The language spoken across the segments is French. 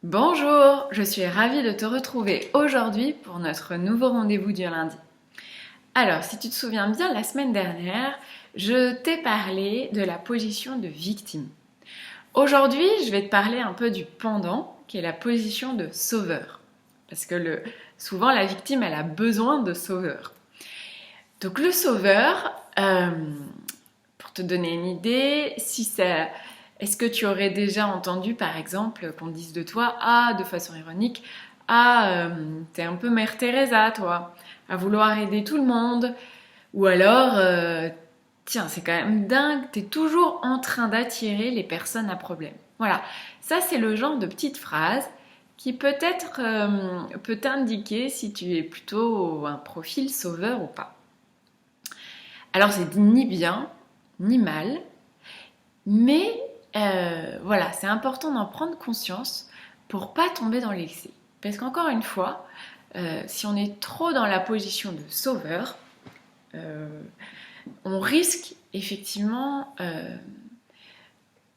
Bonjour, je suis ravie de te retrouver aujourd'hui pour notre nouveau rendez-vous du lundi. Alors, si tu te souviens bien, la semaine dernière, je t'ai parlé de la position de victime. Aujourd'hui, je vais te parler un peu du pendant, qui est la position de sauveur. Parce que souvent, la victime, elle a besoin de sauveur. Donc le sauveur, pour te donner une idée, est-ce que tu aurais déjà entendu, par exemple, qu'on dise de toi, de façon ironique, t'es un peu Mère Teresa, toi, à vouloir aider tout le monde, ou alors, tiens, c'est quand même dingue, t'es toujours en train d'attirer les personnes à problème. Voilà, ça c'est le genre de petite phrase qui peut-être peut t'indiquer si tu es plutôt un profil sauveur ou pas. Alors c'est ni bien, ni mal, mais voilà, c'est important d'en prendre conscience pour pas tomber dans l'excès. Parce qu'encore une fois, si on est trop dans la position de sauveur, euh, on risque effectivement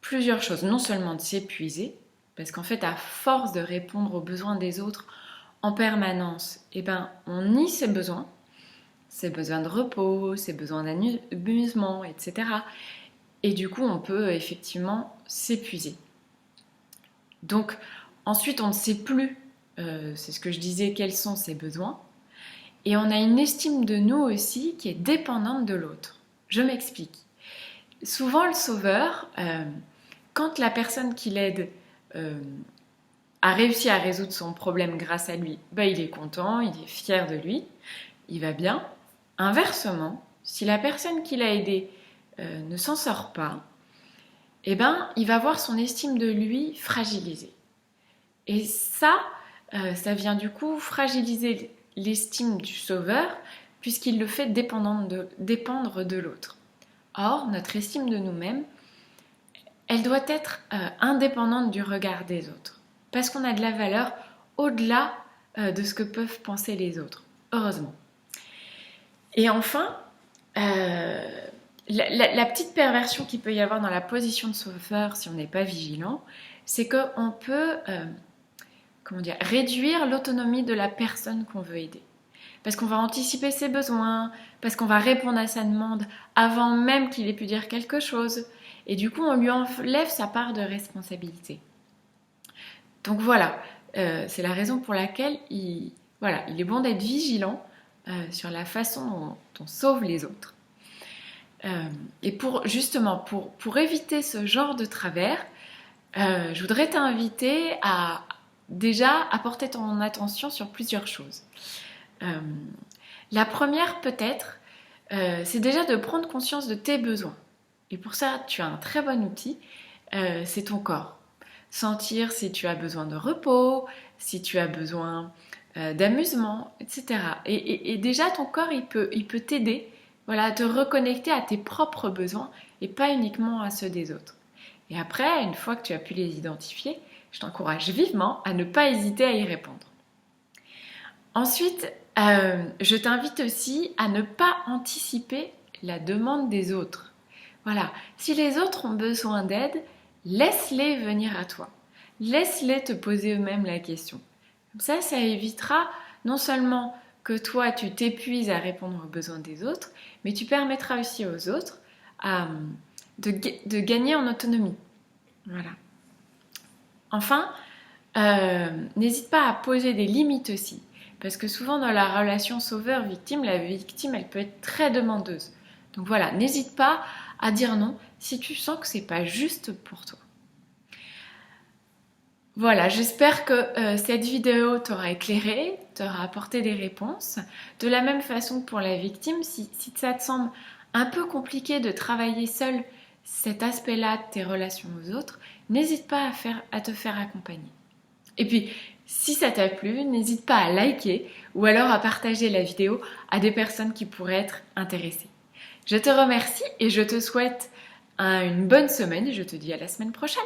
plusieurs choses. Non seulement de s'épuiser, parce qu'en fait, à force de répondre aux besoins des autres en permanence, on nie ses besoins de repos, ses besoins d'amusement, etc. Et du coup, on peut effectivement s'épuiser. Donc, ensuite, on ne sait plus, c'est ce que je disais, quels sont ses besoins. Et on a une estime de nous aussi qui est dépendante de l'autre. Je m'explique. Souvent, le sauveur, quand la personne qui l'aide a réussi à résoudre son problème grâce à lui, il est content, il est fier de lui, il va bien. Inversement, si la personne qui l'a aidé ne s'en sort pas, il va voir son estime de lui fragilisée. Et ça vient du coup fragiliser l'estime du sauveur, puisqu'il le fait dépendre de l'autre. Or, notre estime de nous-mêmes, elle doit être indépendante du regard des autres, parce qu'on a de la valeur au-delà de ce que peuvent penser les autres, heureusement. Et enfin, la petite perversion qu'il peut y avoir dans la position de sauveur si on n'est pas vigilant, c'est qu'on peut réduire l'autonomie de la personne qu'on veut aider. Parce qu'on va anticiper ses besoins, parce qu'on va répondre à sa demande avant même qu'il ait pu dire quelque chose. Et du coup, on lui enlève sa part de responsabilité. Donc voilà, c'est la raison pour laquelle il est bon d'être vigilant sur la façon dont on sauve les autres. Et pour éviter ce genre de travers, je voudrais t'inviter à déjà apporter ton attention sur plusieurs choses. La première peut-être, c'est déjà de prendre conscience de tes besoins. Et pour ça, tu as un très bon outil, c'est ton corps. Sentir si tu as besoin de repos, si tu as besoin d'amusement, etc. Et déjà, ton corps, il peut t'aider à te reconnecter à tes propres besoins et pas uniquement à ceux des autres. Et après, une fois que tu as pu les identifier, je t'encourage vivement à ne pas hésiter à y répondre. Ensuite, je t'invite aussi à ne pas anticiper la demande des autres. Voilà, si les autres ont besoin d'aide, laisse-les venir à toi. Laisse-les te poser eux-mêmes la question. Comme ça évitera non seulement que toi, tu t'épuises à répondre aux besoins des autres, mais tu permettras aussi aux autres de gagner en autonomie. Voilà. Enfin, n'hésite pas à poser des limites aussi. Parce que souvent dans la relation sauveur-victime, la victime, elle peut être très demandeuse. Donc voilà, n'hésite pas à dire non si tu sens que c'est pas juste pour toi. Voilà, j'espère que cette vidéo t'aura éclairé, t'aura apporté des réponses. De la même façon que pour la victime, si ça te semble un peu compliqué de travailler seul cet aspect-là de tes relations aux autres, n'hésite pas à te faire accompagner. Et puis, si ça t'a plu, n'hésite pas à liker ou alors à partager la vidéo à des personnes qui pourraient être intéressées. Je te remercie et je te souhaite une bonne semaine et je te dis à la semaine prochaine.